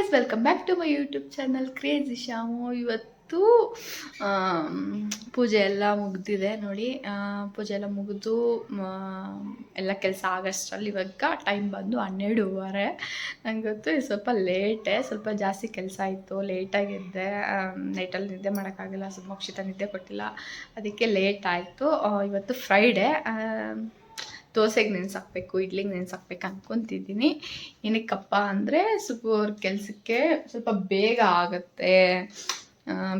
Guys, welcome back to my YouTube channel crazy Shamu. ಇವತ್ತು ಪೂಜೆ ಎಲ್ಲ ಮುಗ್ದಿದೆ ನೋಡಿ. ಪೂಜೆ ಎಲ್ಲ ಮುಗಿದು ಎಲ್ಲ ಕೆಲಸ ಆಗಷ್ಟರಲ್ಲಿ ಇವಾಗ ಟೈಮ್ ಬಂದು 12:15. ನಂಗೆ ಗೊತ್ತು ಇದು ಸ್ವಲ್ಪ ಲೇಟೇ, ಸ್ವಲ್ಪ ಜಾಸ್ತಿ ಕೆಲಸ ಆಯಿತು, ಲೇಟಾಗಿದ್ದೆ. ನೈಟಲ್ಲಿ ನಿದ್ದೆ ಮಾಡೋಕ್ಕಾಗಿಲ್ಲ, ಸ್ವಲ್ಪ ಮೋಕ್ಷಿತ ನಿದ್ದೆ ಕೊಟ್ಟಿಲ್ಲ, ಅದಕ್ಕೆ ಲೇಟ್ ಆಯಿತು. ಇವತ್ತು ಫ್ರೈಡೇ. ದೋಸೆಗೆ ನೆನೆಸಾಕಬೇಕು, ಇಡ್ಲಿಗೆ ನೆನೆಸಾಕ್ಬೇಕು ಅಂದ್ಕೊತಿದ್ದೀನಿ. ಏನಕ್ಕಪ್ಪ ಅಂದರೆ ಅವ್ರ ಕೆಲಸಕ್ಕೆ ಸ್ವಲ್ಪ ಬೇಗ ಆಗುತ್ತೆ,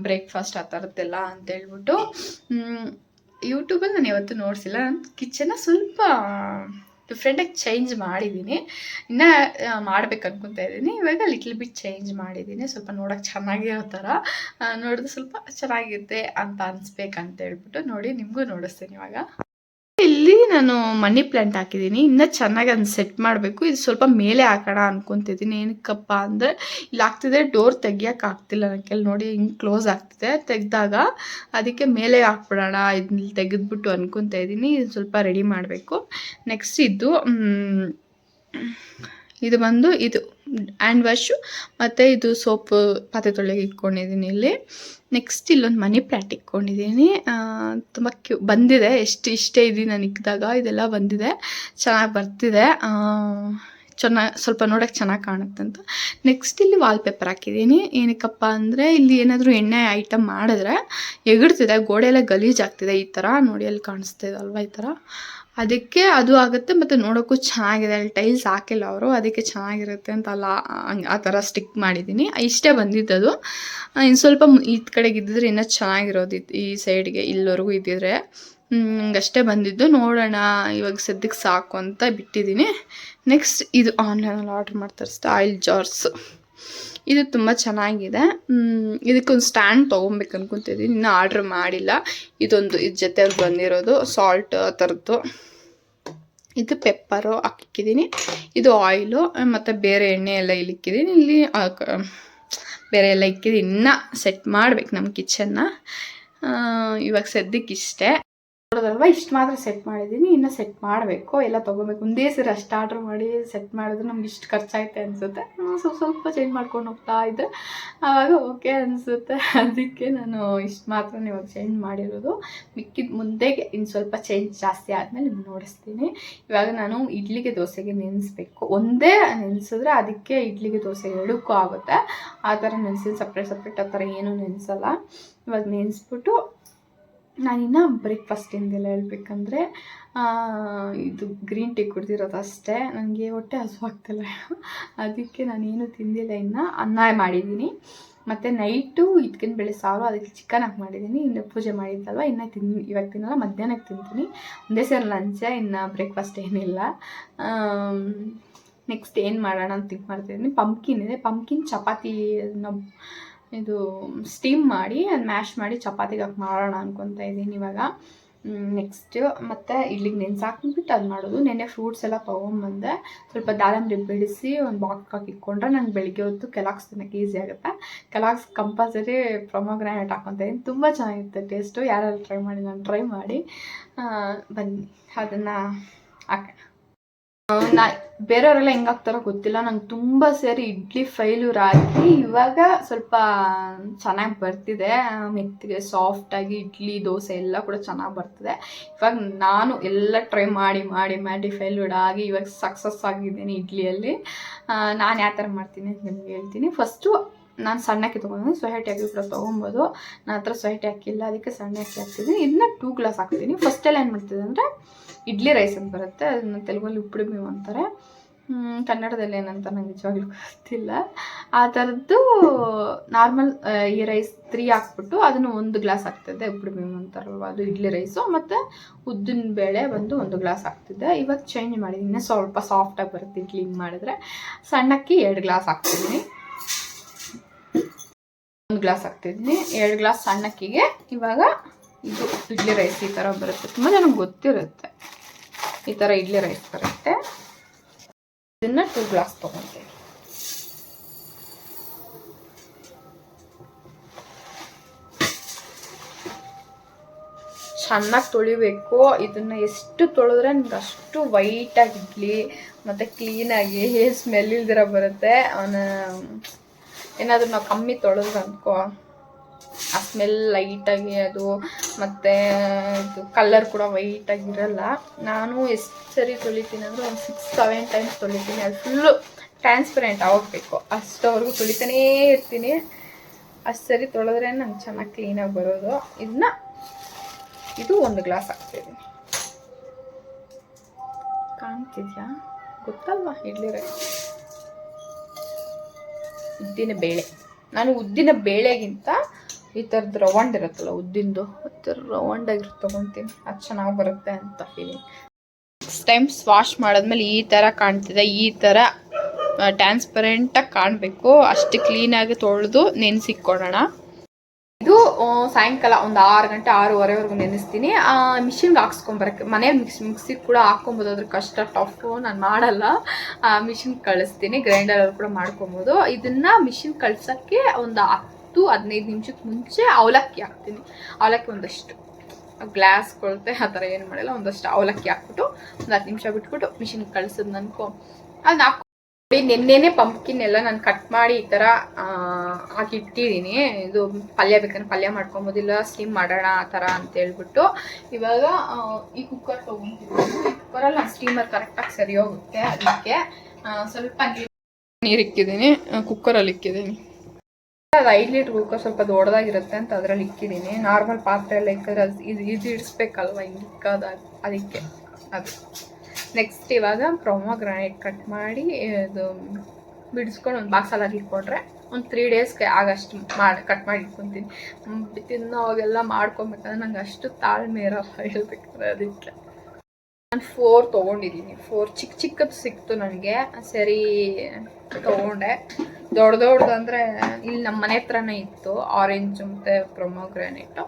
ಬ್ರೇಕ್ಫಾಸ್ಟ್ ಆ ಥರದ್ದೆಲ್ಲ ಅಂತೇಳ್ಬಿಟ್ಟು. ಯೂಟ್ಯೂಬಲ್ಲಿ ನಾನು ಯಾವತ್ತೂ ನೋಡಿಸಿಲ್ಲ. ನಾನು ಕಿಚನ್ನ ಸ್ವಲ್ಪ ಡಿಫ್ರೆಂಟಾಗಿ ಚೇಂಜ್ ಮಾಡಿದ್ದೀನಿ, ಇನ್ನೂ ಮಾಡ್ಬೇಕು ಅನ್ಕೊತಾ ಇದ್ದೀನಿ. ಇವಾಗ ಲಿಟ್ಲ್ ಬಿಟ್ ಚೇಂಜ್ ಮಾಡಿದ್ದೀನಿ, ಸ್ವಲ್ಪ ನೋಡೋಕೆ ಚೆನ್ನಾಗಿರೋ ಥರ, ನೋಡಿದ್ರೆ ಸ್ವಲ್ಪ ಚೆನ್ನಾಗಿರುತ್ತೆ ಅಂತ ಅನಿಸ್ಬೇಕಂತ ಹೇಳ್ಬಿಟ್ಟು ನೋಡಿ ನಿಮಗೂ ನೋಡಿಸ್ತೀನಿ. ಇವಾಗ ಇಲ್ಲಿ ನಾನು ಮನಿ ಪ್ಲ್ಯಾಂಟ್ ಹಾಕಿದ್ದೀನಿ, ಇನ್ನೂ ಚೆನ್ನಾಗಿ ಅದನ್ನ ಸೆಟ್ ಮಾಡಬೇಕು. ಇದು ಸ್ವಲ್ಪ ಮೇಲೆ ಹಾಕೋಣ ಅನ್ಕೊತಿದ್ದೀನಿ. ಏನಕ್ಕಪ್ಪ ಅಂದರೆ ಇಲ್ಲಿ ಆಗ್ತಿದೆ, ಡೋರ್ ತೆಗಿಯೋಕೆ ಆಗ್ತಿಲ್ಲ ನನಗೆ ನೋಡಿ, ಹಿಂಗೆ ಕ್ಲೋಸ್ ಆಗ್ತಿದೆ. ತೆಗೆದಾಗ ಅದಕ್ಕೆ ಮೇಲೆ ಹಾಕ್ಬಿಡೋಣ, ಇದನ್ನ ತೆಗೆದ್ಬಿಟ್ಟು ಅನ್ಕೊತಾ ಇದ್ದೀನಿ. ಇದು ಸ್ವಲ್ಪ ರೆಡಿ ಮಾಡಬೇಕು. ನೆಕ್ಸ್ಟ್ ಇದು ಬಂದು ಇದು ಹ್ಯಾಂಡ್ ವಾಶು ಮತ್ತು ಇದು ಸೋಪು ಪಾತ್ರೆ ತೊಳೆಗೆ ಇಟ್ಕೊಂಡಿದ್ದೀನಿ ಇಲ್ಲಿ. ನೆಕ್ಸ್ಟ್ ಇಲ್ಲೊಂದು ಮನಿ ಪ್ಲ್ಯಾಂಟ್ ಇಟ್ಕೊಂಡಿದ್ದೀನಿ. ತುಂಬ ಬಂದಿದೆ, ಇಷ್ಟೇ ಇದೀನಿ ನಾನು ಇಕ್ಕಿದಾಗ, ಇದೆಲ್ಲ ಬಂದಿದೆ, ಚೆನ್ನಾಗಿ ಬರ್ತಿದೆ, ಸ್ವಲ್ಪ ನೋಡೋಕ್ಕೆ ಚೆನ್ನಾಗಿ ಕಾಣುತ್ತೆ ಅಂತ. ನೆಕ್ಸ್ಟ್ ಇಲ್ಲಿ ವಾಲ್ಪೇಪರ್ ಹಾಕಿದ್ದೀನಿ. ಏನಕ್ಕಪ್ಪ ಅಂದರೆ ಇಲ್ಲಿ ಏನಾದರೂ ಎಣ್ಣೆ ಐಟಮ್ ಮಾಡಿದ್ರೆ ಎಗಡ್ತಿದೆ, ಗೋಡೆ ಎಲ್ಲ ಗಲೀಜಾಗ್ತಿದೆ. ಈ ಥರ ನೋಡಿ, ಅಲ್ಲಿ ಕಾಣಿಸ್ತಿದೆ ಅಲ್ವಾ, ಈ ಥರ, ಅದಕ್ಕೆ ಅದು ಆಗುತ್ತೆ. ಮತ್ತು ನೋಡೋಕ್ಕೂ ಚೆನ್ನಾಗಿದೆ. ಅಲ್ಲಿ ಟೈಲ್ಸ್ ಹಾಕಿಲ್ಲ ಅವರು, ಅದಕ್ಕೆ ಚೆನ್ನಾಗಿರುತ್ತೆ ಅಂತ ಅಲ್ಲ ಆ ಥರ ಸ್ಟಿಕ್ ಮಾಡಿದ್ದೀನಿ. ಇಷ್ಟೇ ಬಂದಿದ್ದದು. ಇನ್ನು ಸ್ವಲ್ಪ ಈ ಕಡೆಗೆ ಇದ್ದಿದ್ರೆ ಇನ್ನೂ ಚೆನ್ನಾಗಿರೋದು, ಈ ಸೈಡ್ಗೆ ಇಲ್ಲಿವರೆಗೂ ಇದ್ದಿದ್ರೆ. ಅಷ್ಟೇ ಬಂದಿದ್ದು. ನೋಡೋಣ, ಇವಾಗ ಸದ್ಯಕ್ಕೆ ಸಾಕು ಅಂತ ಬಿಟ್ಟಿದ್ದೀನಿ. ನೆಕ್ಸ್ಟ್ ಇದು ಆನ್ಲೈನಲ್ಲಿ ಆರ್ಡ್ರ್ ಮಾಡಿ ತರಿಸಿದೆ ಆಯಿಲ್ ಜಾರ್ಸ್. ಇದು ತುಂಬ ಚೆನ್ನಾಗಿದೆ. ಇದಕ್ಕೊಂದು ಸ್ಟ್ಯಾಂಡ್ ತೊಗೊಬೇಕು ಅನ್ಕೊತಿದ್ದೀನಿ, ಇನ್ನೂ ಆರ್ಡ್ರ್ ಮಾಡಿಲ್ಲ. ಇದ್ರ ಜೊತೆಯಲ್ಲಿ ಬಂದಿರೋದು ಸಾಲ್ಟ್ ಆ ಥರದ್ದು. ಇದು ಪೆಪ್ಪರು ಹಾಕಿದ್ದೀನಿ, ಇದು ಆಯಿಲು ಮತ್ತು ಬೇರೆ ಎಣ್ಣೆ ಎಲ್ಲ ಇಲ್ಲಿ ಇಕ್ಕಿದ್ದೀನಿ. ಇಲ್ಲಿ ಬೇರೆ ಎಲ್ಲ ಇಕ್ಕಿದ್ದೀನಿ. ಇನ್ನೂ ಸೆಟ್ ಮಾಡ್ಬೇಕು ನಮ್ಮ ಕಿಚನ್ನ. ಇವಾಗ ಸದ್ಯಕ್ಕೆ ಇಷ್ಟೇ ನೋಡೋದಲ್ವ, ಇಷ್ಟು ಮಾತ್ರ ಸೆಟ್ ಮಾಡಿದ್ದೀನಿ. ಇನ್ನೂ ಸೆಟ್ ಮಾಡಬೇಕು, ಎಲ್ಲ ತೊಗೋಬೇಕು. ಒಂದೇ ಸರಿ ಅಷ್ಟು ಆರ್ಡ್ರ್ ಮಾಡಿ ಸೆಟ್ ಮಾಡಿದ್ರೆ ನಮ್ಗೆ ಇಷ್ಟು ಖರ್ಚಾಯ್ತೆ ಅನಿಸುತ್ತೆ. ಸ್ವಲ್ಪ ಚೇಂಜ್ ಮಾಡ್ಕೊಂಡು ಹೋಗ್ತಾ ಇದ್ದರೆ ಆವಾಗ ಓಕೆ ಅನಿಸುತ್ತೆ. ಅದಕ್ಕೆ ನಾನು ಇಷ್ಟು ಮಾತ್ರ ಇವಾಗ ಚೇಂಜ್ ಮಾಡಿರೋದು. ಮಿಕ್ಕಿದ ಮುಂದೆಗೆ ಇನ್ನು ಸ್ವಲ್ಪ ಚೇಂಜ್ ಜಾಸ್ತಿ ಆದಮೇಲೆ ನಿಮ್ಗೆ ನೋಡಿಸ್ತೀನಿ. ಇವಾಗ ನಾನು ಇಡ್ಲಿಗೆ ದೋಸೆಗೆ ನೆನೆಸ್ಬೇಕು. ಒಂದೇ ನೆನೆಸಿದ್ರೆ ಅದಕ್ಕೆ ಇಡ್ಲಿಗೆ ದೋಸೆ ಎರಡಕ್ಕೂ ಆಗುತ್ತೆ. ಆ ಥರ ನೆನೆಸಿ ಸಪ್ರೇಟ್ ಆ ಥರ ಏನೂ ನೆನೆಸಲ್ಲ. ಇವಾಗ ನೆನೆಸ್ಬಿಟ್ಟು ನಾನಿನ್ನು ಬ್ರೇಕ್ಫಾಸ್ಟಿಂದೆಲ್ಲ ಹೇಳ್ಬೇಕಂದ್ರೆ ಇದು ಗ್ರೀನ್ ಟೀ ಕುಡ್ದಿರೋದು ಅಷ್ಟೇ. ನನಗೆ ಹೊಟ್ಟೆ ಹಸುವಾಗ್ತಿಲ್ಲ, ಅದಕ್ಕೆ ನಾನೇನು ತಿಂದಿಲ್ಲ. ಇನ್ನು ಅನ್ನ ಮಾಡಿದ್ದೀನಿ, ಮತ್ತು ನೈಟು ಇದ್ಕಿನ ಬೇಳೆ ಸಾರು, ಅದಕ್ಕೆ ಚಿಕನ್ ಹಾಕಿ ಮಾಡಿದ್ದೀನಿ. ಇನ್ನು ಪೂಜೆ ಮಾಡಿದ್ದಲ್ವ, ಇನ್ನು ಇವಾಗ ತಿನ್ನಲ್ಲ, ಮಧ್ಯಾಹ್ನಕ್ಕೆ ತಿಂತೀನಿ. ಒಂದೇ ಸೇರಿ ಲಂಚೆ, ಇನ್ನು ಬ್ರೇಕ್ಫಾಸ್ಟ್ ಏನಿಲ್ಲ. ನೆಕ್ಸ್ಟ್ ಏನು ಮಾಡೋಣ ಅಂತ ಥಿಂಕ್ ಮಾಡ್ತಿದ್ದೀನಿ. ಪಂಪ್ಕಿನ್ ಇದೆ, ಪಂಪ್ಕಿನ್ ಚಪಾತಿ ಇದು ಸ್ಟೀಮ್ ಮಾಡಿ ಅದು ಮ್ಯಾಶ್ ಮಾಡಿ ಚಪಾತಿಗೆ ಹಾಕಿ ಮಾಡೋಣ ಅನ್ಕೊತಾ ಇದ್ದೀನಿ ಇವಾಗ. ನೆಕ್ಸ್ಟು ಮತ್ತು ಇಡ್ಲಿಗೆ ನೆನೆಸಾಕ್ಬಿಟ್ಟು ಅದು ಮಾಡೋದು. ನೆನ್ನೆ ಫ್ರೂಟ್ಸ್ ಎಲ್ಲ ತೊಗೊಂಬಂದೆ, ಸ್ವಲ್ಪ ದಾಳಿಂಬೆ ಬಿಡಿಸಿ ಒಂದು ಬಾಕ್ಸ್ ಹಾಕಿ ಇಟ್ಕೊಂಡ್ರೆ ನಂಗೆ ಬೆಳಿಗ್ಗೆ ಹೊತ್ತು ಕೆಲಾಕ್ಸ್ ತಿನ್ನೋಕ್ಕೆ ಈಸಿ ಆಗುತ್ತೆ. ಕೆಲಾಕ್ಸ್ ಕಂಪಲ್ಸರಿ ಪ್ರೊಮೋಗ್ರಾನೇಟ್ ಹಾಕ್ಕೊತಾ ಇದ್ದೀನಿ, ತುಂಬ ಚೆನ್ನಾಗಿರುತ್ತೆ ಟೇಸ್ಟು. ಯಾರೆಲ್ಲ ಟ್ರೈ ಮಾಡಿ, ನಾನು ಟ್ರೈ ಮಾಡಿ ಬನ್ನಿ ಅದನ್ನು ಹಾಕೋಣ. ಬೇರೆಯವರೆಲ್ಲ ಹೆಂಗೆ ಹಾಕ್ತಾರೋ ಗೊತ್ತಿಲ್ಲ, ನಂಗೆ ತುಂಬ ಸೇರಿ ಇಡ್ಲಿ ಫೈಲ್ಯೂರ್ ಆಗಿ ಇವಾಗ ಸ್ವಲ್ಪ ಚೆನ್ನಾಗಿ ಬರ್ತಿದೆ. ಮೆತ್ತಿಗೆ ಸಾಫ್ಟಾಗಿ ಇಡ್ಲಿ ದೋಸೆ ಎಲ್ಲ ಕೂಡ ಚೆನ್ನಾಗಿ ಬರ್ತಿದೆ. ಇವಾಗ ನಾನು ಎಲ್ಲ ಟ್ರೈ ಮಾಡಿ ಫೈಲ್ಯೂರ್ ಆಗಿ ಇವಾಗ ಸಕ್ಸಸ್ ಆಗಿದ್ದೀನಿ ಇಡ್ಲಿಯಲ್ಲಿ. ನಾನು ಯಾವ ಥರ ಮಾಡ್ತೀನಿ ಅಂತ ನಿಮ್ಗೆ ಹೇಳ್ತೀನಿ. ಫಸ್ಟು ನಾನು ಸಣ್ಣ ಅಕ್ಕಿ ತೊಗೊಂಡು ಸೊಸೈಟಿ ಅಕ್ಕಿ ಕೂಡ ತೊಗೊಬೋದು. ನನ್ನ ಹತ್ರ ಸೊಸೈಟಿ ಅಕ್ಕಿಲ್ಲ, ಅದಕ್ಕೆ ಸಣ್ಣ ಅಕ್ಕಿ ಹಾಕ್ತಿದ್ದೀನಿ. ಇದನ್ನ 2 ಗ್ಲಾಸ್ ಹಾಕ್ತೀನಿ. ಫಸ್ಟೆಲ್ಲ ಏನು ಮಾಡ್ತಿದ್ದೆ ಅಂದರೆ ಇಡ್ಲಿ ರೈಸ್ ಅಂತ ಬರುತ್ತೆ, ಅದನ್ನು ತೆಲುಗಲ್ಲಿ ಉಪ್ಪುಡಿ ಮೇವು ಅಂತಾರೆ, ಕನ್ನಡದಲ್ಲಿ ಏನಂತ ನಂಗೆ ನಿಜವಾಗ್ಲೂ ಗೊತ್ತಿಲ್ಲ. ಆ ಥರದ್ದು ನಾರ್ಮಲ್ ಈ ರೈಸ್ 3 ಹಾಕ್ಬಿಟ್ಟು ಅದನ್ನು 1 ಗ್ಲಾಸ್ ಹಾಕ್ತಿದ್ದೆ. ಉಪ್ಪುಡಿ ಮೇವು ಅಂತಾರಲ್ವ, ಅದು ಇಡ್ಲಿ ರೈಸು. ಮತ್ತು ಉದ್ದಿನ ಬೇಳೆ ಬಂದು 1 ಗ್ಲಾಸ್ ಹಾಕ್ತಿದ್ದೆ. ಇವಾಗ ಚೇಂಜ್ ಮಾಡಿದ್ದೀನಿ, ಸ್ವಲ್ಪ ಸಾಫ್ಟಾಗಿ ಬರುತ್ತೆ ಇಡ್ಲಿ ಹಿಂಗೆ ಮಾಡಿದ್ರೆ. ಸಣ್ಣಕ್ಕಿ 2 ಗ್ಲಾಸ್ ಹಾಕ್ತಿದ್ದೀನಿ, 1 ಗ್ಲಾಸ್ ಹಾಕ್ತಿದ್ದೀನಿ. 2 ಗ್ಲಾಸ್ ಸಣ್ಣಕ್ಕಿಗೆ ಇವಾಗ ಇದು ಇಡ್ಲಿ ರೈಸ್ ಈ ಥರ ಬರುತ್ತೆ. ತುಂಬ ಜನಕ್ಕೆ ಗೊತ್ತಿರುತ್ತೆ, ಈ ಥರ ಇಡ್ಲಿ ರೈಸ್ ಬರುತ್ತೆ. ಇದನ್ನು 2 ಗ್ಲಾಸ್ ತೊಗೊಳ್ತೀನಿ. ಚೆನ್ನಾಗಿ ತೊಳಿಬೇಕು. ಇದನ್ನು ಎಷ್ಟು ತೊಳೆದ್ರೆ ನಿಮ್ಗೆ ಅಷ್ಟು ವೈಟಾಗಿ ಇಡ್ಲಿ ಮತ್ತು ಕ್ಲೀನಾಗಿ ಸ್ಮೆಲ್ ಇಲ್ದಿರ ಬರುತ್ತೆ. ಏನಾದರೂ ನಾವು ಕಮ್ಮಿ ತೊಳೆದ್ರೆ ಅನ್ಕೋ ಆ ಸ್ಮೆಲ್ ಲೈಟಾಗಿ ಅದು ಮತ್ತು ಇದು ಕಲರ್ ಕೂಡ ವೈಟಾಗಿರಲ್ಲ. ನಾನು ಎಷ್ಟು ಸರಿ ತೊಳಿತೀನಿ ಅಂದರೆ ಒಂದು 6-7 ಟೈಮ್ಸ್ ತೊಳಿತೀನಿ. ಅದು ಫುಲ್ಲು ಟ್ರಾನ್ಸ್ಪರೆಂಟ್ ಆಗಬೇಕು ಅಷ್ಟವರೆಗೂ ತೊಳಿತಾನೇ ಇರ್ತೀನಿ. ಅಷ್ಟು ಸರಿ ತೊಳೆದ್ರೆ ನಂಗೆ ಚೆನ್ನಾಗಿ ಕ್ಲೀನಾಗಿ ಬರೋದು. ಇದು 1 ಗ್ಲಾಸ್ ಹಾಕ್ತಿದ್ದೀನಿ. ಕಾಣ್ತಿದ್ಯಾ ಗೊತ್ತಲ್ವಾ? ಇಡ್ಲಿ ರೈಸ್ ಉದ್ದಿನ ಬೇಳೆ. ನಾನು ಉದ್ದಿನ ಬೇಳೆಗಿಂತ ಈ ಥರದ್ದು ರವಂಡ್ ಇರುತ್ತಲ್ಲ ಉದ್ದಿಂದು, ಆ ಥರ ರವಂಡಾಗಿ ತೊಗೊತೀನಿ, ಅದು ಚೆನ್ನಾಗಿ ಬರುತ್ತೆ ಅಂತ ಫೀಲಿಂಗ್. ನೆಕ್ಸ್ಟ್ ಟೈಮ್ಸ್ ವಾಶ್ ಮಾಡಿದ್ಮೇಲೆ ಈ ಥರ ಕಾಣ್ತಿದೆ, ಈ ಥರ ಟ್ರಾನ್ಸ್ಪರೆಂಟಾಗಿ ಕಾಣಬೇಕು. ಅಷ್ಟು ಕ್ಲೀನಾಗಿ ತೊಳೆದು ನೆನೆಸಿಕ್ಕೊಡೋಣ. ಇದು ಸಾಯಂಕಾಲ ಒಂದು 6 ಗಂಟೆ 6:30ವರೆಗೂ ನೆನೆಸ್ತೀನಿ. ಮಿಷಿನ್ಗೆ ಹಾಕ್ಸ್ಕೊಂಬರಕ್ಕೆ ಮನೇಲಿ ಮಿಕ್ಸಿಗೆ ಕೂಡ ಹಾಕ್ಕೊಬೋದು. ಅದ್ರ ಕಷ್ಟ ಟಫು, ನಾನು ಮಾಡಲ್ಲ. ಮಿಷಿನ್ಗೆ ಕಳಿಸ್ತೀನಿ. ಗ್ರೈಂಡರಲ್ಲಿ ಕೂಡ ಮಾಡ್ಕೊಬೋದು. ಇದನ್ನು ಮಿಷಿನ್ ಕಳ್ಸೋಕ್ಕೆ ಒಂದು 10-15 ನಿಮಿಷಕ್ಕೆ ಮುಂಚೆ ಅವಲಕ್ಕಿ ಹಾಕ್ತೀನಿ. ಅವಲಕ್ಕಿ ಒಂದಷ್ಟು ಗ್ಲಾಸ್ ಕೊಳುತ್ತೆ ಆ ಥರ ಏನು ಮಾಡಲ್ಲ, ಒಂದಷ್ಟು ಅವಲಕ್ಕಿ ಹಾಕ್ಬಿಟ್ಟು ಒಂದು 10 ನಿಮಿಷ ಬಿಟ್ಬಿಟ್ಟು ಮಿಷಿನ್ಗೆ ಕಳ್ಸೋದು ನನ್ಕೊ. ಅದು ನೆನ್ನೆನೇ ಪಂಪ್ಕಿನ್ ಎಲ್ಲ ನಾನು ಕಟ್ ಮಾಡಿ ಈ ಥರ ಹಾಕಿಟ್ಟಿದ್ದೀನಿ. ಇದು ಪಲ್ಯ ಬೇಕಂದ್ರೆ ಪಲ್ಯ ಮಾಡ್ಕೊಬೋದಿಲ್ಲ, ಸ್ಟೀಮ್ ಮಾಡೋಣ ಆ ಥರ ಅಂತ ಹೇಳ್ಬಿಟ್ಟು. ಇವಾಗ ಈ ಕುಕ್ಕರ್ ತೊಗೊಂಡಿದ್ದೀನಿ. ಈ ಕುಕ್ಕರಲ್ಲಿ ನಾನು ಸ್ಟೀಮರ್ ಕರೆಕ್ಟಾಗಿ ಸರಿ ಹೋಗುತ್ತೆ. ಅದಕ್ಕೆ ಸ್ವಲ್ಪ ನೀರು ಇಕ್ಕಿದ್ದೀನಿ, ಕುಕ್ಕರಲ್ಲಿ ಇಕ್ಕಿದ್ದೀನಿ. ಅದು 5 ಲೀಟ್ರ್ ಕುಕ್ಕರ್ ಸ್ವಲ್ಪ ದೊಡ್ಡದಾಗಿರುತ್ತೆ ಅಂತ ಅದರಲ್ಲಿ ಇಕ್ಕಿದ್ದೀನಿ. ನಾರ್ಮಲ್ ಪಾತ್ರೆ ಎಲ್ಲ ಇಕ್ಕಿದ್ರೆ ಇದು ಇಡಿಸ್ಬೇಕಲ್ವ, ಹಿಂಗೆ ಇಕ್ಕೋದಾಗ ಅದಕ್ಕೆ ಅದು. ನೆಕ್ಸ್ಟ್ ಇವಾಗ ಪ್ರೊಮೊಗ್ರಾನೇಟ್ ಕಟ್ ಮಾಡಿ ಇದು ಬಿಡಿಸ್ಕೊಂಡು ಒಂದು ಬಾಕ್ಸಲ್ಲಿ ಇಟ್ಕೊಂಡ್ರೆ ಒಂದು 3 ಡೇಸ್ಗೆ ಆಗಷ್ಟು ಕಟ್ ಮಾಡಿ ಇಟ್ಕೊತೀನಿ. ತಿನ್ನೋವಾಗೆಲ್ಲ ಮಾಡ್ಕೊಬೇಕಂದ್ರೆ ನಂಗೆ ಅಷ್ಟು ತಾಳ್ಮೆ ಇರೋಲ್ಲ ಹೇಳ್ಬೇಕಾದ್ರೆ. ಅದಕ್ಕೆ ನಾನು 4 ತೊಗೊಂಡಿದ್ದೀನಿ. 4 ಚಿಕ್ಕದು ಸಿಕ್ತು ನನಗೆ, ಸರಿ ತೊಗೊಂಡೆ. ದೊಡ್ಡದು ಅಂದರೆ ಇಲ್ಲಿ ನಮ್ಮ ಮನೆ ಹತ್ರನೇ ಇತ್ತು, ಆರೆಂಜ್ ಮತ್ತು ಪ್ರೊಮೊಗ್ರಾನೇಟು.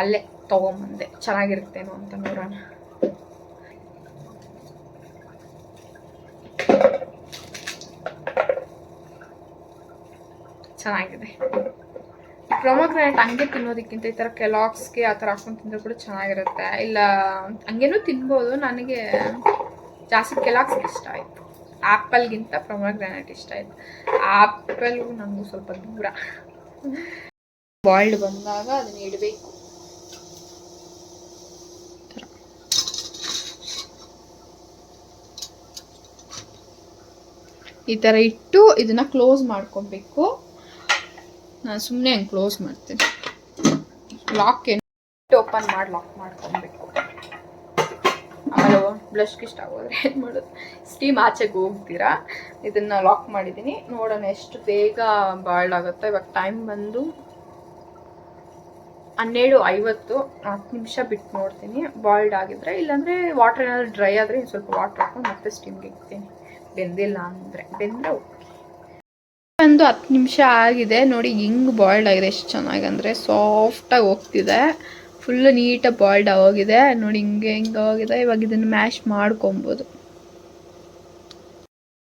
ಅಲ್ಲೇ ತೊಗೊಂಬಂದೆ, ಚೆನ್ನಾಗಿರುತ್ತೇನೋ ಅಂತ ನೋಡೋಣ. ಚೆನ್ನಾಗಿದೆ. ಪ್ರೊಮೊಗ್ರಾನೇಟ್ ಹಂಗೆ ತಿನ್ನೋದಕ್ಕಿಂತ ಈ ಥರ ಕೆಲಾಕ್ಸ್ಗೆ ಆ ಥರ ಹಾಕೊಂಡು ತಿಂದರೆ ಕೂಡ ಚೆನ್ನಾಗಿರುತ್ತೆ. ಇಲ್ಲ ಹಂಗೇನೂ ತಿನ್ಬೋದು. ನನಗೆ ಜಾಸ್ತಿ ಕೆಲಾಕ್ಸ್ಗೆ ಇಷ್ಟ ಆಯಿತು. ಆ್ಯಪಲ್ಗಿಂತ ಪ್ರೊಮೊಗ್ರಾನೇಟ್ ಇಷ್ಟ ಆಯಿತು. ಆ್ಯಪಲ್ಗೂ ನನಗೂ ಸ್ವಲ್ಪ ದೂರ. ಬಾಯ್ಲ್ಡ್ ಬಂದಾಗ ಅದನ್ನ ಇಡಬೇಕು. ಈ ಥರ ಇಟ್ಟು ಇದನ್ನು ಕ್ಲೋಸ್ ಮಾಡ್ಕೊಬೇಕು. ನಾನು ಸುಮ್ಮನೆ ಹಂಗೆ ಕ್ಲೋಸ್ ಮಾಡ್ತೀನಿ. ಲಾಕ್ ಏನು ಓಪನ್ ಮಾಡಿ ಲಾಕ್ ಮಾಡ್ಕೊಬೇಕು. ಆಮೇಲೆ ಬ್ಲಷ್ಗೆ ಇಷ್ಟ ಆಗೋದ್ರೆ ಏನು ಮಾಡೋದು, ಸ್ಟೀಮ್ ಆಚೆಗೆ ಹೋಗ್ತೀರಾ. ಇದನ್ನು ಲಾಕ್ ಮಾಡಿದ್ದೀನಿ. ನೋಡೋಣ ಎಷ್ಟು ಬೇಗ ಬಾಯ್ಲ್ಡ್ ಆಗುತ್ತೆ. ಇವಾಗ ಟೈಮ್ ಬಂದು 12:50. 10 ನಿಮಿಷ ಬಿಟ್ಟು ನೋಡ್ತೀನಿ ಬಾಯ್ಲ್ಡ್ ಆಗಿದ್ರೆ. ಇಲ್ಲಾಂದರೆ ವಾಟರ್ ಏನಾದರೂ ಡ್ರೈ ಆದರೆ ಸ್ವಲ್ಪ ವಾಟರ್ ಹಾಕೊಂಡು ಮತ್ತೆ ಸ್ಟೀಮ್ಗೆ ಇಡ್ತೀನಿ. ಬೆಂದಿಲ್ಲ ಅಂದರೆ ಬೆಂದರೆ ಒಂದು 10 ನಿಮಿಷ ಆಗಿದೆ. ನೋಡಿ ಹಿಂಗೆ ಬಾಯ್ಲ್ಡ್ ಆಗಿದೆ, ಎಷ್ಟು ಚೆನ್ನಾಗಿ ಅಂದರೆ ಸಾಫ್ಟಾಗಿ ಹೋಗ್ತಿದೆ. ಫುಲ್ಲು ನೀಟಾಗಿ ಬಾಯ್ಲ್ಡ್ ಆಗೋಗಿದೆ. ನೋಡಿ ಹಿಂಗೆ ಆಗಿದೆ. ಇವಾಗ ಇದನ್ನು ಮ್ಯಾಶ್ ಮಾಡ್ಕೊಬೋದು.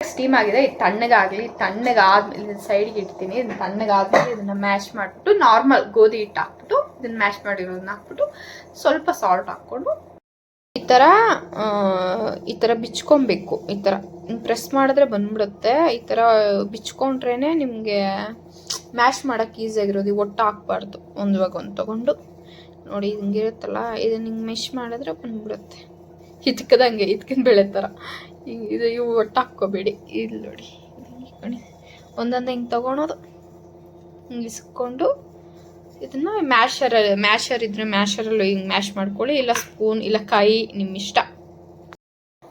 ಸ್ಟೀಮ್ ಆಗಿದೆ. ಇದು ತಣ್ಣಗಾಗಲಿ. ತಣ್ಣಗಾದ್ಮೇಲೆ ಸೈಡ್ಗೆ ಇಡ್ತೀನಿ. ಇದನ್ನು ತಣ್ಣಗಾದ್ಮೇಲೆ ಇದನ್ನು ಮ್ಯಾಶ್ ಮಾಡಿಬಿಟ್ಟು ನಾರ್ಮಲ್ ಗೋಧಿ ಹಿಟ್ಟು ಹಾಕ್ಬಿಟ್ಟು ಇದನ್ನು ಮ್ಯಾಶ್ ಮಾಡಿರೋದನ್ನ ಹಾಕ್ಬಿಟ್ಟು ಸ್ವಲ್ಪ ಸಾಲ್ಟ್ ಹಾಕ್ಕೊಂಡು ಈ ಥರ ಬಿಚ್ಕೊಬೇಕು. ಈ ಥರ ಪ್ರೆಸ್ ಮಾಡಿದ್ರೆ ಬಂದ್ಬಿಡುತ್ತೆ. ಈ ಥರ ಬಿಚ್ಕೊಂಡ್ರೇ ನಿಮಗೆ ಮ್ಯಾಶ್ ಮಾಡೋಕ್ಕೆ ಈಸಿಯಾಗಿರೋದು. ಒಟ್ಟು ಹಾಕ್ಬಾರ್ದು, ಇವಾಗ ಒಂದು ತೊಗೊಂಡು ನೋಡಿ ಹಿಂಗಿರುತ್ತಲ್ಲ, ಇದನ್ನು ಹಿಂಗೆ ಮೆಶ್ ಮಾಡಿದ್ರೆ ಬಂದ್ಬಿಡುತ್ತೆ. ಇದ್ಕೊಂಡು ಬೆಳೆ ಥರ ಇವು ಒಟ್ಟು ಹಾಕ್ಕೋಬೇಡಿ. ಇಲ್ಲಿ ನೋಡಿ ಒಂದೊಂದು ಹಿಂಗೆ ತೊಗೊಳೋದು, ಹಿಂಗೆ ಇಸ್ಕೊಂಡು ಇದನ್ನು ಮ್ಯಾಶರ್ ಇದ್ರೆ ಮ್ಯಾಶರಲ್ಲಿ ಹಿಂಗೆ ಮ್ಯಾಶ್ ಮಾಡ್ಕೊಳ್ಳಿ. ಇಲ್ಲ ಸ್ಪೂನ್ ಇಲ್ಲ ಕೈ ನಿಮ್ಮ ಇಷ್ಟ.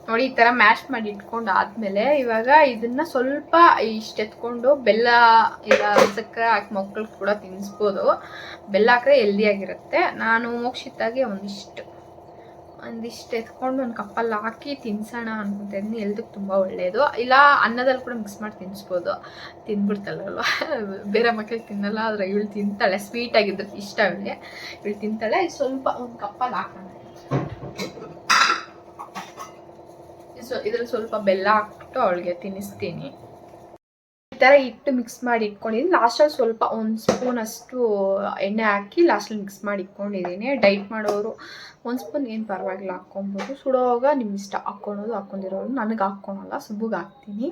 ನೋಡಿ ಈ ಥರ ಮ್ಯಾಶ್ ಮಾಡಿ ಇಟ್ಕೊಂಡು ಆದಮೇಲೆ ಇವಾಗ ಇದನ್ನು ಸ್ವಲ್ಪ ಇಷ್ಟು ಎತ್ಕೊಂಡು ಬೆಲ್ಲ ಇಲ್ಲ ಸಕ್ಕರೆ ಹಾಕಿ ಮಕ್ಕಳಿಗೆ ಕೂಡ ತಿನ್ನಿಸ್ಬೋದು. ಬೆಲ್ಲ ಹಾಕಿದ್ರೆ ಹೆಲ್ದಿಯಾಗಿರುತ್ತೆ. ನಾನು ಮೋಕ್ಷಿತಾಗಿ ಒಂದಿಷ್ಟು ಎತ್ಕೊಂಡು ಒಂದು ಕಪ್ಪಲ್ಲಿ ಹಾಕಿ ತಿನ್ಸೋಣ ಅನ್ಕೊತಾ ಇದ್ದೀನಿ. ಹೆಲ್ದಿಗೆ ತುಂಬ ಒಳ್ಳೆಯದು. ಇಲ್ಲ ಅನ್ನದಲ್ಲಿ ಕೂಡ ಮಿಕ್ಸ್ ಮಾಡಿ ತಿನ್ನಿಸ್ಬೋದು. ತಿಂದ್ಬಿಡ್ತಾಳಲ್ವ, ಬೇರೆ ಮಕ್ಕಳಿಗೆ ತಿನ್ನಲ್ಲ, ಆದರೆ ಇವಳು ತಿಂತಾಳೆ. ಸ್ವೀಟಾಗಿದ್ರೆ ಇಷ್ಟ ಅವಳಿಗೆ, ಇವಳು ತಿಂತಾಳೆ. ಸ್ವಲ್ಪ ಒಂದು ಕಪ್ಪಲ್ಲಿ ಹಾಕೋಣ. ಇದ್ರಲ್ಲಿ ಸ್ವಲ್ಪ ಬೆಲ್ಲ ಹಾಕ್ಬಿಟ್ಟು ಅವಳಿಗೆ ತಿನ್ನಿಸ್ತೀನಿ. ಈ ಥರ ಹಿಟ್ಟು ಮಿಕ್ಸ್ ಮಾಡಿ ಇಟ್ಕೊಂಡಿದ್ದೀನಿ. ಲಾಸ್ಟಲ್ಲಿ ಸ್ವಲ್ಪ 1 ಸ್ಪೂನ್ ಅಷ್ಟು ಎಣ್ಣೆ ಹಾಕಿ ಲಾಸ್ಟಲ್ಲಿ ಮಿಕ್ಸ್ ಮಾಡಿ ಇಟ್ಕೊಂಡಿದ್ದೀನಿ. ಡೈಟ್ ಮಾಡೋರು 1 ಸ್ಪೂನ್ ಏನು ಪರವಾಗಿಲ್ಲ ಹಾಕ್ಕೊಬೋದು. ಸುಡೋವಾಗ ನಿಮ್ಮ ಇಷ್ಟ, ಹಾಕ್ಕೊಳೋದು ಹಾಕ್ಕೊಂಡಿರೋರು. ನನಗೆ ಹಾಕ್ಕೊಳಲ್ಲ, ಸುಬ್ಬುಗೆ ಹಾಕ್ತೀನಿ.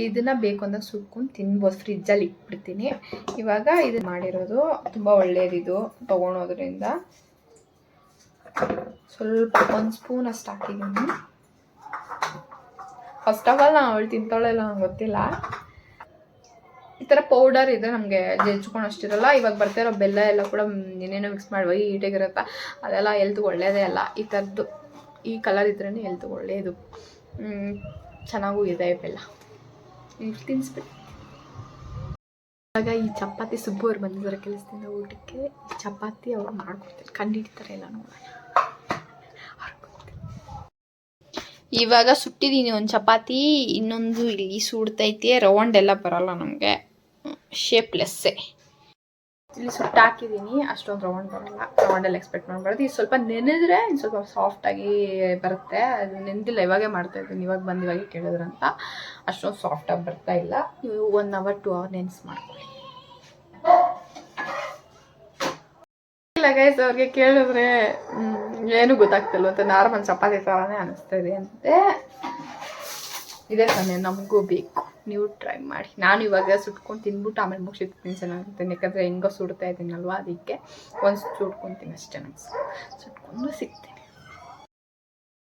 ಇದನ್ನು ಬೇಕು ಅಂದಾಗ ಸುಟ್ಕೊಂಡು ತಿನ್ಬೋದು, ಫ್ರಿಜ್ಜಲ್ಲಿ ಇಟ್ಬಿಡ್ತೀನಿ. ಇವಾಗ ಇದು ಮಾಡಿರೋದು ತುಂಬ ಒಳ್ಳೆಯದಿದು ತೊಗೊಳೋದ್ರಿಂದ. ಸ್ವಲ್ಪ 1 ಸ್ಪೂನ್ ಅಷ್ಟು ಹಾಕಿದ್ದೀನಿ. ಫಸ್ಟ್ ಆಫ್ ಆಲ್ ನಾನು ಅವಳು ತಿಂತಾಳೆಲ್ಲ ನಂಗೆ ಗೊತ್ತಿಲ್ಲ. ಈ ಥರ ಪೌಡರ್ ಇದೆ, ನಮಗೆ ಜಜ್ಕೊಂಡು ಅಷ್ಟಿರಲ್ಲ. ಇವಾಗ ಬರ್ತಾ ಇರೋ ಬೆಲ್ಲ ಎಲ್ಲ ಕೂಡ ಏನೇನೋ ಮಿಕ್ಸ್ ಮಾಡಿ ಈಟಾಗಿರುತ್ತೆ, ಅದೆಲ್ಲ ಹೆಲ್ತ್ಗೆ ಒಳ್ಳೆಯದೇ ಅಲ್ಲ. ಈ ಥರದ್ದು ಈ ಕಲರ್ ಇದ್ರೇ ಹೆಲ್ತ್ಗೆ ಒಳ್ಳೆಯದು, ಚೆನ್ನಾಗೂ ಇದೆ ಬೆಲ್ಲ. ತಿನ್ನಿಸ್ಬಿಟ್ಟು ಇವಾಗ ಈ ಚಪಾತಿ ಸುಬ್ಬು ಅವ್ರು ಬಂದಿದ್ದಾರೆ ಕೆಲಸದಿಂದ ಊಟಕ್ಕೆ. ಚಪಾತಿ ಅವ್ರು ಮಾಡ್ಕೊಡ್ತಾರೆ, ಕಂಡಿಡ್ತಾರೆ ಎಲ್ಲ ನೋಡೋಣ. ಇವಾಗ ಸುಟ್ಟಿದ್ದೀನಿ ಒಂದು ಚಪಾತಿ, ಇನ್ನೊಂದು ಇಲ್ಲಿ ಸುಡ್ತೈತೆ. ರೌಂಡ್ ಎಲ್ಲ ಬರೋಲ್ಲ ನಮಗೆ, ಶೇಪ್ಲೆಸ್ಸೇ. ಇಲ್ಲಿ ಸುಟ್ಟು ಹಾಕಿದ್ದೀನಿ, ಅಷ್ಟೊಂದು ರೌಂಡ್ ಬರೋಲ್ಲ. ರೌಂಡಲ್ಲಿ ಎಕ್ಸ್ಪೆಕ್ಟ್ ಮಾಡಬಾರ್ದು. ಇದು ಸ್ವಲ್ಪ ನೆನೆದ್ರೆ ಇನ್ನು ಸ್ವಲ್ಪ ಸಾಫ್ಟಾಗಿ ಬರುತ್ತೆ. ಅದು ನೆನೆದಿಲ್ಲ, ಇವಾಗೇ ಮಾಡ್ತಾಯಿದ್ದೀನಿ. ಇವಾಗೆ ಕೇಳಿದ್ರಂತ ಅಷ್ಟೊಂದು ಸಾಫ್ಟಾಗಿ ಬರ್ತಾ ಇಲ್ಲ. ನೀವು 1 ಅವರ್ 2 ಅವರ್ ನೆನೆಸಿ ಮಾಡ್ಕೊಳ್ಳಿ. ಇಲ್ಲ ಗೈಸ್, ಅವ್ರಿಗೆ ಕೇಳಿದ್ರೆ ಏನು ಗೊತ್ತಾಗ್ತಿಲ್ವ ಅಂತ. ನಾರ್ಮಲ್ ಚಪಾತಿ ಥರನೇ ಅನ್ನಿಸ್ತಾಯಿದೆ ಅಂತೆ. ಇದೇ ತಾನೇ ನಮಗೂ ಬೇಕು, ನೀವು ಟ್ರೈ ಮಾಡಿ. ನಾನು ಇವಾಗ ಸುಟ್ಕೊಂಡು ತಿಂದ್ಬಿಟ್ಟು ಆಮೇಲೆ ಮುಗಿಸಿರ್ತೀನಿ ಚೆನ್ನಾಗಿರ್ತೀನಿ. ಯಾಕಂದರೆ ಹೆಂಗೋ ಸುಡ್ತಾ ಇದ್ದೀನಲ್ವ, ಅದಕ್ಕೆ ಒಂದು ಸುಟ್ಕೊತೀನಿ ಅಷ್ಟೇ. ನಂಗೆ ಸುಟ್ಕೊಂಡು ಸಿಗ್ತೀನಿ.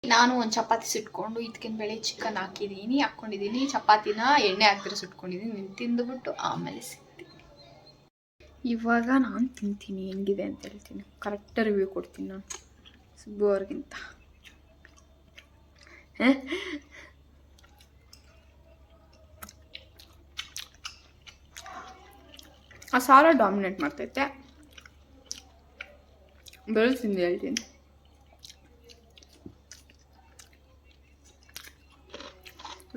ನಾನು ಒಂದು ಚಪಾತಿ ಸುಟ್ಕೊಂಡು ಇದಕ್ಕಿನ ಬೇಳೆ ಚಿಕನ್ ಹಾಕ್ಕೊಂಡಿದ್ದೀನಿ. ಚಪಾತಿನ ಎಣ್ಣೆ ಹಾಕ್ತಿರೋ ಸುಟ್ಕೊಂಡಿದ್ದೀನಿ. ತಿಂದುಬಿಟ್ಟು ಆಮೇಲೆ ಸಿಗ್ತೀನಿ. ಇವಾಗ ನಾನು ತಿಂತೀನಿ, ಹೆಂಗಿದೆ ಅಂತ ಹೇಳ್ತೀನಿ. ಕರೆಕ್ಟ್ ರಿವ್ಯೂ ಕೊಡ್ತೀನಿ ನಾನು ಸುಬ್ಬು ಅವ್ರಿಗಿಂತ. ಆ ಸಾರ ಡಾಮಿನೇಟ್ ಮಾಡ್ತೈತೆ. ಬೆಳೆಸಿಂದ ಹೇಳ್ತೀನಿ.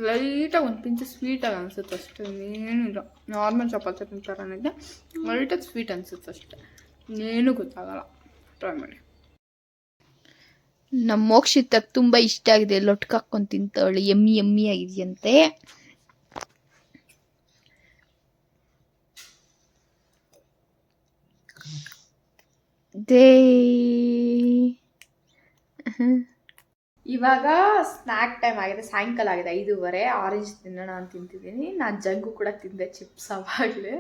ಲೈಟಾಗಿ ಒಂದು ಪಿಂಚ್ ಸ್ವೀಟಾಗಿ ಅನಿಸುತ್ತೆ ಅಷ್ಟೇ, ಇನ್ನೇನಿಲ್ಲ. ನಾರ್ಮಲ್ ಚಪಾತಿ ತಿಂತಾರನಿದೆ, ಲೈಟಾಗಿ ಸ್ವೀಟ್ ಅನಿಸುತ್ತೆ ಅಷ್ಟೇ, ಇನ್ನೇನು ಗೊತ್ತಾಗಲ್ಲ. ಟ್ರೈ ಮಾಡಿ. ನಮ್ಮ ಮೋಕ್ಷಿತಕ್ಕೆ ತುಂಬ ಇಷ್ಟ ಆಗಿದೆ, ಲೊಟ್ಕ ಹಾಕ್ಕೊಂಡು ತಿಂತಾವಳಿ. ಎಮ್ಮಿ ಆಗಿದೆಯಂತೆ. ಇವಾಗ ಸ್ನ್ಯಾಕ್ ಟೈಮ್ ಆಗಿದೆ, ಸಾಯಂಕಾಲ ಆಗಿದೆ, 5:15. ಆರೆಂಜ್ ತಿನ್ನೋಣ ಅಂತ ತಿಂತಿದ್ದೀನಿ. ನಾನು ಜಗ್ಗು ಕೂಡ ತಿಂದೆ, ಚಿಪ್ಸ್. ಅವಾಗಲೇ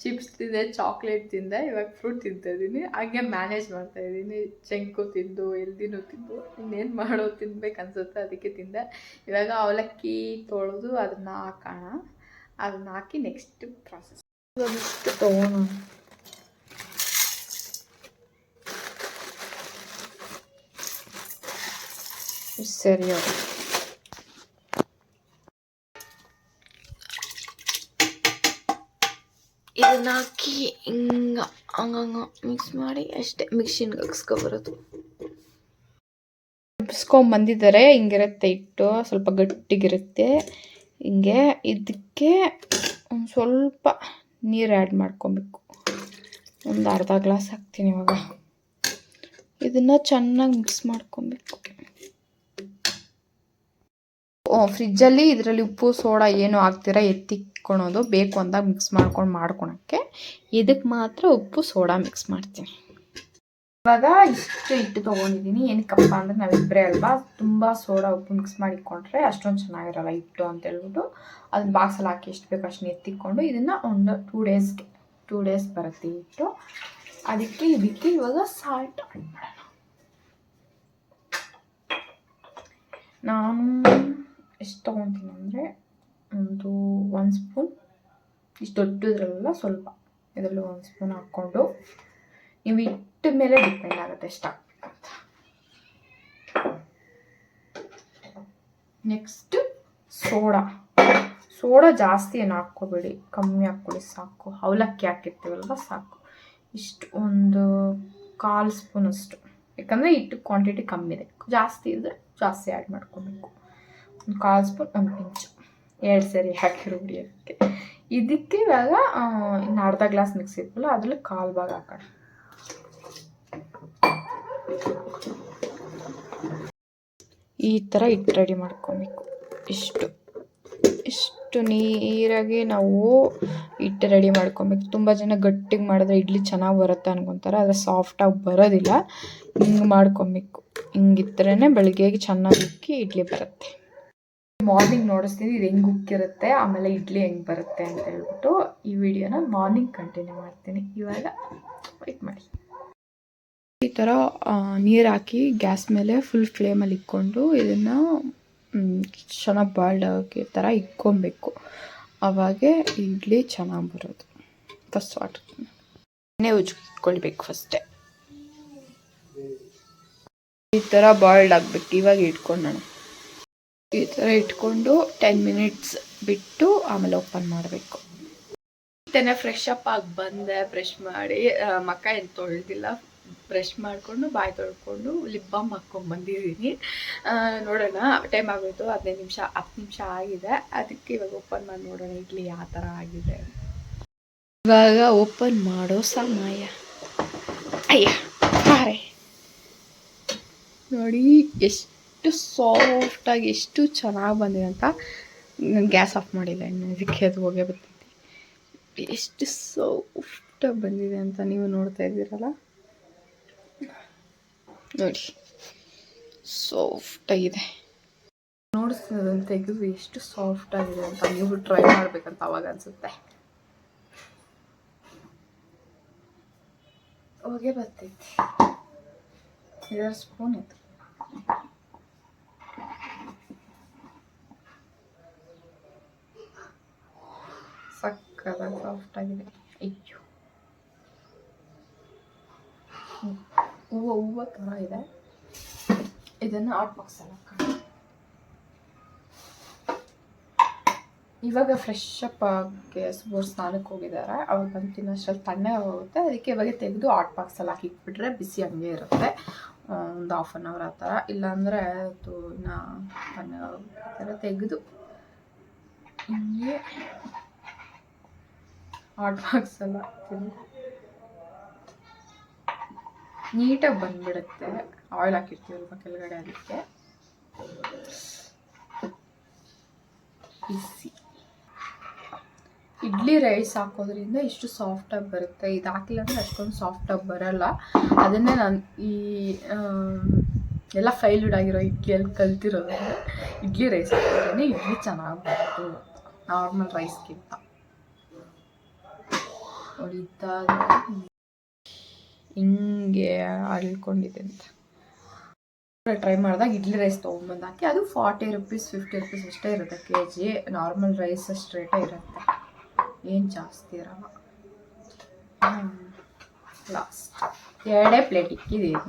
ಚಿಪ್ಸ್ ತಿಂದೆ, ಚಾಕ್ಲೇಟ್ ತಿಂದೆ. ಇವಾಗ ಫ್ರೂಟ್ ತಿಂತಾಯಿದ್ದೀನಿ. ಹಾಗೆ ಮ್ಯಾನೇಜ್ ಮಾಡ್ತಾಯಿದ್ದೀನಿ. ಜಂಕು ತಿಂದು ಎಲ್ದಿನೂ ತಿಂದು ಇನ್ನೇನು ಮಾಡೋ ತಿನ್ಬೇಕು ಅನ್ಸುತ್ತೆ, ಅದಕ್ಕೆ ತಿಂದೆ. ಇವಾಗ ಅವಲಕ್ಕಿ ತೊಳೆದು ಅದನ್ನು ಹಾಕೋಣ. ಅದನ್ನ ಹಾಕಿ ನೆಕ್ಸ್ಟ್ ಪ್ರಾಸೆಸ್ ತೊಗೊಳೋಣ. ಸರಿ, ಇದನ್ನ ಹಾಕಿ ಹಂಗ ಮಿಕ್ಸ್ ಮಾಡಿ ಅಷ್ಟೇ, ಮಿಕ್ಸಿನ್ಗೆ ಹಾಕ್ಸ್ಕೊಬರೋದು. ಬಂದಿದ್ದಾರೆ. ಹಿಂಗಿರುತ್ತೆ ಹಿಟ್ಟು, ಸ್ವಲ್ಪ ಗಟ್ಟಿಗಿರುತ್ತೆ ಹಿಂಗೆ. ಇದಕ್ಕೆ ಒಂದು ಸ್ವಲ್ಪ ನೀರು ಆ್ಯಡ್ ಮಾಡ್ಕೊಬೇಕು. ಒಂದು ಅರ್ಧ ಗ್ಲಾಸ್ ಹಾಕ್ತೀನಿ. ಇವಾಗ ಇದನ್ನು ಚೆನ್ನಾಗಿ ಮಿಕ್ಸ್ ಮಾಡ್ಕೊಬೇಕು. ಫ್ರಿಜ್ಜಲ್ಲಿ ಇದರಲ್ಲಿ ಉಪ್ಪು ಸೋಡಾ ಏನು ಹಾಕ್ತೀರಾ ಎತ್ತಿಕ್ಕೊಳೋದು, ಬೇಕು ಅಂದಾಗ ಮಿಕ್ಸ್ ಮಾಡ್ಕೊಳಕ್ಕೆ. ಇದಕ್ಕೆ ಮಾತ್ರ ಉಪ್ಪು ಸೋಡಾ ಮಿಕ್ಸ್ ಮಾಡ್ತೀನಿ. ಇವಾಗ ಇಷ್ಟು ಹಿಟ್ಟು ತೊಗೊಂಡಿದ್ದೀನಿ. ಏನಕ್ಕಪ್ಪ ಅಂದರೆ ನಾವಿಬ್ಬರೇ ಅಲ್ವಾ, ತುಂಬ ಸೋಡಾ ಉಪ್ಪು ಮಿಕ್ಸ್ ಮಾಡಿಕೊಂಡ್ರೆ ಅಷ್ಟೊಂದು ಚೆನ್ನಾಗಿರಲ್ಲ ಹಿಟ್ಟು ಅಂತ ಹೇಳ್ಬಿಟ್ಟು ಅದನ್ನ ಬಾಕ್ಸಲ್ಲಿ ಹಾಕಿ ಎಷ್ಟು ಬೇಕು ಅಷ್ಟು ಎತ್ತಿಕ್ಕೊಂಡು ಇದನ್ನು ಒಂದು 2 ಡೇಸ್ ಬರುತ್ತೆ ಹಿಟ್ಟು. ಇದಕ್ಕೆ ಇವಾಗ ಸಾಲ್ಟ್ ಆ್ಯಡ್ ಮಾಡೋಣ. ನಾನು ಎಷ್ಟು ತೊಗೊತೀನಿ ಅಂದರೆ ಒಂದು 1 ಸ್ಪೂನ್, ಇಷ್ಟು ದೊಡ್ಡದ್ರಲ್ಲ ಸ್ವಲ್ಪ, ಇದರಲ್ಲಿ 1 ಸ್ಪೂನ್ ಹಾಕ್ಕೊಂಡು, ನೀವು ಹಿಟ್ಟು ಮೇಲೆ ಡಿಪೆಂಡ್ ಆಗುತ್ತೆ ಎಷ್ಟು ಹಾಕ್ಬೇಕಂತ. ನೆಕ್ಸ್ಟ್ ಸೋಡಾ ಜಾಸ್ತಿ ಏನು ಹಾಕ್ಕೋಬೇಡಿ, ಕಮ್ಮಿ ಹಾಕ್ಕೊಳ್ಳಿ ಸಾಕು. ಅವಲಕ್ಕಿ ಹಾಕಿರ್ತೀವಲ್ವ ಸಾಕು. ಇಷ್ಟು ಒಂದು 1/4 ಸ್ಪೂನ್ ಅಷ್ಟು, ಯಾಕಂದರೆ ಹಿಟ್ಟು ಕ್ವಾಂಟಿಟಿ ಕಮ್ಮಿ ಇದೆ. ಜಾಸ್ತಿ ಇದ್ದರೆ ಜಾಸ್ತಿ ಆ್ಯಡ್ ಮಾಡ್ಕೊಬೇಕು. ಒಂದು 1/4 ಸ್ಪೂನ್, 1 ಪಿಂಚು, 2 ಸರಿ ಹಾಕಿರೋ ಬಿಡಿಯೋಕ್ಕೆ. ಇದಕ್ಕೆ ಇವಾಗ ಇನ್ನು ಅರ್ಧ ಗ್ಲಾಸ್ ಮಿಕ್ಸ್ ಇರ್ತಲ್ಲ, ಅದರಲ್ಲಿ 1/4 ಭಾಗ ಹಾಕೋಣ. ಈ ಥರ ಹಿಟ್ಟು ರೆಡಿ ಮಾಡ್ಕೊಬೇಕು. ಇಷ್ಟು ಇಷ್ಟು ನೀರಾಗಿ ನಾವು ಹಿಟ್ಟು ರೆಡಿ ಮಾಡ್ಕೊಬೇಕು. ತುಂಬ ಜನ ಗಟ್ಟಿಗೆ ಮಾಡಿದ್ರೆ ಇಡ್ಲಿ ಚೆನ್ನಾಗಿ ಬರುತ್ತೆ ಅನ್ಕೊತಾರೆ, ಆದರೆ ಸಾಫ್ಟಾಗಿ ಬರೋದಿಲ್ಲ. ಹಿಂಗೆ ಮಾಡ್ಕೊಬೇಕು. ಹಿಂಗಿದ್ರೇ ಬೆಳಗ್ಗೆಗೆ ಚೆನ್ನಾಗಿ ಉಕ್ಕಿ ಇಡ್ಲಿ ಬರುತ್ತೆ. ಮಾರ್ನಿಂಗ್ ನೋಡಿಸ್ತೀನಿ ಇದು ಹೆಂಗೆ ಉಕ್ಕಿರುತ್ತೆ, ಆಮೇಲೆ ಇಡ್ಲಿ ಹೆಂಗೆ ಬರುತ್ತೆ ಅಂತ ಹೇಳ್ಬಿಟ್ಟು ಈ ವಿಡಿಯೋನ ಮಾರ್ನಿಂಗ್ ಕಂಟಿನ್ಯೂ ಮಾಡ್ತೀನಿ. ಇವಾಗ ವೆಯ್ಟ್ ಮಾಡಿ. ಈ ಥರ ನೀರು ಹಾಕಿ ಗ್ಯಾಸ್ ಮೇಲೆ ಫುಲ್ ಫ್ಲೇಮಲ್ಲಿ ಇಕ್ಕೊಂಡು ಇದನ್ನು ಚೆನ್ನಾಗಿ ಬಾಯ್ಲ್ಡ್ ಆಗಿ ಥರ ಇಕ್ಕೊಬೇಕು. ಆವಾಗೆ ಇಡ್ಲಿ ಚೆನ್ನಾಗಿ ಬರೋದು. ಫಸ್ಟ್ ವಾಟರ್ ಎಣ್ಣೆ ಉಜ್ಕೊಳ್ಬೇಕು ಫಸ್ಟೇ. ಈ ಥರ ಬಾಯ್ಲ್ಡ್ ಆಗಬೇಕು. ಇವಾಗ ಇಟ್ಕೊಂಡೋಣ. ಈ ಥರ ಇಟ್ಕೊಂಡು 10 ಮಿನಿಟ್ಸ್ ಬಿಟ್ಟು ಆಮೇಲೆ ಓಪನ್ ಮಾಡಬೇಕು. ಮತ್ತೆ ಫ್ರೆಶ್ ಅಪ್ ಆಗಿ ಬಂದೆ, ಬ್ರಷ್ ಮಾಡಿ, ಮಕ್ಕ ಏನು ತೊಳೆದಿಲ್ಲ, ಬ್ರಷ್ ಮಾಡಿಕೊಂಡು ಬಾಯಿ ತೊಳ್ಕೊಂಡು ಲಿಪ್ ಬಾಮ್ ಹಾಕ್ಕೊಂಡು ಬಂದಿದ್ದೀನಿ. ನೋಡೋಣ, ಟೈಮ್ ಆಗೋಯ್ತು, 10 ನಿಮಿಷ ಆಗಿದೆ. ಅದಕ್ಕೆ ಇವಾಗ ಓಪನ್ ಮಾಡಿ ನೋಡೋಣ ಇಡ್ಲಿ ಯಾವ ಥರ ಆಗಿದೆ. ಇವಾಗ ಓಪನ್ ಮಾಡೋ ಸಮಯ. ಅಯ್ಯ ಹಾರೆ ನೋಡಿ ಎಷ್ಟು ಸಾಫ್ಟಾಗಿ ಎಷ್ಟು ಚೆನ್ನಾಗಿ ಬಂದಿದೆ ಅಂತ. ನಾನು ಗ್ಯಾಸ್ ಆಫ್ ಮಾಡಿಲ್ಲ ಇನ್ನು, ಇದಕ್ಕೆ ಅದು ಹೊಗೆ ಬರ್ತೈತಿ. ಎಷ್ಟು ಸಾಫ್ಟಾಗಿ ಬಂದಿದೆ ಅಂತ ನೀವು ನೋಡ್ತಾ ಇದ್ದೀರಲ್ಲ, ನೋಡಿ ಸಾಫ್ಟಾಗಿದೆ. ನೋಡಿಸ್ತೀನಿ ತೆಗೆದು ಎಷ್ಟು ಸಾಫ್ಟಾಗಿದೆ ಅಂತ. ನೀವು ಟ್ರೈ ಮಾಡಬೇಕಂತ ಅವಾಗ ಅನಿಸುತ್ತೆ. ಹೊಗೆ ಬರ್ತೈತಿ. ಇದರ ಸ್ಪೂನ್ ಇತ್ತು. ಸಕ್ಕತ್ತಾಗಿ ಸಾಫ್ಟಾಗಿದೆ. ಅಯ್ಯೋ, ಹೂವು ಥರ ಇದೆ. ಇದನ್ನು ಹಾಟ್ ಬಾಕ್ಸಲ್ಲಿ ಹಾಕೋಣ. ಇವಾಗ ಫ್ರೆಶ್ ಅಪ್ ಆಗಿ ಸುಬೋರ್ ಸ್ನಾನಕ್ಕೆ ಹೋಗಿದ್ದಾರೆ. ಅವ್ರು ಬಂದು ತಿನ್ನೋಷ್ಟರಲ್ಲಿ ತಣ್ಣೆ ಹೋಗುತ್ತೆ. ಅದಕ್ಕೆ ಇವಾಗ ತೆಗೆದು ಹಾಟ್ ಬಾಕ್ಸಲ್ಲಿ ಹಾಕಿ ಇಟ್ಬಿಟ್ರೆ ಬಿಸಿ ಹಂಗೆ ಇರುತ್ತೆ ಒಂದು 1/2 hour ಆ ಥರ. ಇಲ್ಲಾಂದರೆ ಅದು ಇನ್ನೂ ತಣ್ಣೆ ಹೋಗ್ತಾರೆ. ತೆಗೆದು ಹಿಂಗೆ ಹಾಟ್ ಬಾಕ್ಸಲ್ಲಿ ಹಾಕ್ತೀನಿ. ನೀಟಾಗಿ ಬಂದುಬಿಡುತ್ತೆ. ಆಯಿಲ್ ಹಾಕಿರ್ತೀವಲ್ವ ಕೆಳಗಡೆ, ಅದಕ್ಕೆ ಬಿಸಿ. ಇಡ್ಲಿ ರೈಸ್ ಹಾಕೋದ್ರಿಂದ ಇಷ್ಟು ಸಾಫ್ಟಾಗಿ ಬರುತ್ತೆ. ಇದು ಹಾಕಿಲ್ಲ ಅಂದರೆ ಅಷ್ಟೊಂದು ಸಾಫ್ಟಾಗಿ ಬರೋಲ್ಲ. ಅದನ್ನೇ ನಾನು ಈ ಎಲ್ಲ ಫೈಲ್ಡ್ ಆಗಿರೋ ಇಡ್ಲಿಯಲ್ಲಿ ಕಲ್ತಿರೋದು. ಇಡ್ಲಿ ರೈಸ್ ಹಾಕಿದ್ರೆ ಇಡ್ಲಿ ಚೆನ್ನಾಗಿ ಬರೋದು ನಾರ್ಮಲ್ ರೈಸ್ಗಿಂತ. ಹೊಡಿತಾಗ ಹಿಂಗೆ ಅಳ್ಕೊಂಡಿದೆ ಅಂತ ಟ್ರೈ ಮಾಡಿದಾಗ ಇಡ್ಲಿ ರೈಸ್ ತೊಗೊಂಡ್ಬಂದು ಹಾಕಿ, ಅದು 40 rupees 50 rupees ಅಷ್ಟೇ ಇರುತ್ತೆ kg. ನಾರ್ಮಲ್ ರೈಸ್ ಅಷ್ಟು ರೇಟೇ ಇರುತ್ತೆ, ಏನು ಜಾಸ್ತಿ ಇರಲ್ಲ. ಲಾಸ್ಟ್ 2 ಪ್ಲೇಟ್ ಇಕ್ಕಿದ್ದೀನಿ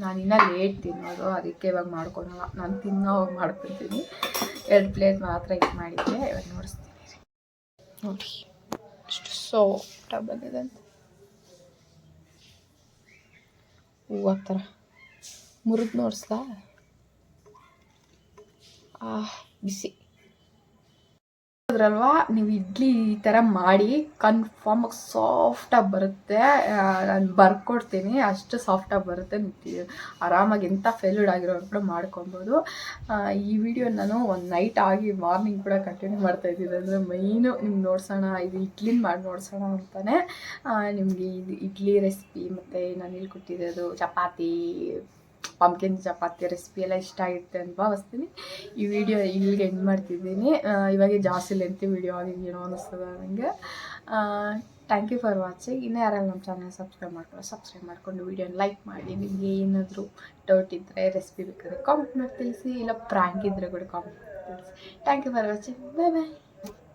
ನಾನಿನ್ನ ಲೇಟ್ ತಿನ್ನೋದು, ಅದಕ್ಕೆ ಇವಾಗ ಮಾಡ್ಕೊಳಲ್ಲ. ನಾನು ತಿನ್ನೋವಾಗ ಮಾಡ್ಕೊತೀನಿ. 2 ಪ್ಲೇಟ್ ಮಾತ್ರ ಇದು ಮಾಡಿದ್ದೆ. ಇವಾಗ ನೋಡಿಸ್ತೀನಿ ನೋಡಿ ಎಷ್ಟು ಸಾಫ್ಟಾಗಿ ಬಂದಿದೆ ಅಂತ. ಹೂವು ಥರ ಮುರಿದು ನೋಡಿಸ್ಲಾ? ಬಿಸಿ ಅದ್ರಲ್ವಾ. ನೀವು ಇಡ್ಲಿ ಈ ಥರ ಮಾಡಿ ಕನ್ಫರ್ಮಾಗಿ ಸಾಫ್ಟಾಗಿ ಬರುತ್ತೆ. ನಾನು ಬರ್ಕೊಡ್ತೀನಿ, ಅಷ್ಟು ಸಾಫ್ಟಾಗಿ ಬರುತ್ತೆ. ನೀವು ಆರಾಮಾಗಿ ಎಂಥ ಫೇಲ್ಯೂಡ್ ಆಗಿರೋರು ಕೂಡ ಮಾಡ್ಕೊಬೋದು. ಈ ವಿಡಿಯೋ ನಾನು ಒಂದು ನೈಟ್ ಆಗಿ ಮಾರ್ನಿಂಗ್ ಕೂಡ ಕಂಟಿನ್ಯೂ ಮಾಡ್ತಾಯಿದ್ದೀನಿ. ಅಂದರೆ ಮೈನು ನಿಮ್ಗೆ ನೋಡ್ಸೋಣ, ಇದು ಇಡ್ಲಿನ ಮಾಡಿ ನೋಡ್ಸೋಣ ಅಂತಲೇ ನಿಮಗೆ ಇದು ಇಡ್ಲಿ ರೆಸಿಪಿ ಮತ್ತು ನಾನು ಹೇಳ್ಕೊಟ್ಟಿರೋದು ಚಪಾತಿ, ಪಂಪ್ಕಿನ್ ಚಪಾತಿ ರೆಸಿಪಿ ಎಲ್ಲ ಇಷ್ಟ ಆಗಿರುತ್ತೆ ಅಂತ ಭಾವಿಸ್ತೀನಿ. ಈ ವಿಡಿಯೋ ಇಲ್ಲಿಗೆ ಎಂಡ್ ಮಾಡ್ತಿದ್ದೀನಿ. ಇವಾಗ ಜಾಸ್ತಿ ಲೆಂತಿ ವಿಡಿಯೋ ಆಗಿದೆಯೇನೋ ಅನ್ನಿಸ್ತದೆ ನನಗೆ. Thank you for watching. ಇನ್ನೂ ಯಾರೆಲ್ಲ ನಮ್ಮ ಚಾನಲ್ ಸಬ್ಸ್ಕ್ರೈಬ್ ಮಾಡಿಕೊಂಡು ವಿಡಿಯೋನ ಲೈಕ್ ಮಾಡಿ. ನಿಮಗೆ ಏನಾದರೂ ಡೌಟ್ ಇದ್ದರೆ, ರೆಸಿಪಿ ಬೇಕಾದರೆ ಕಾಮೆಂಟ್ ಮಾಡಿ ತಿಳಿಸಿ, ಇಲ್ಲ ಪ್ರ್ಯಾಂಕ್ ಇದ್ದರೆ ಕೂಡ ಕಾಮೆಂಟ್ ಮಾಡಿ ತಿಳಿಸಿ. Thank you for watching. Bye bye.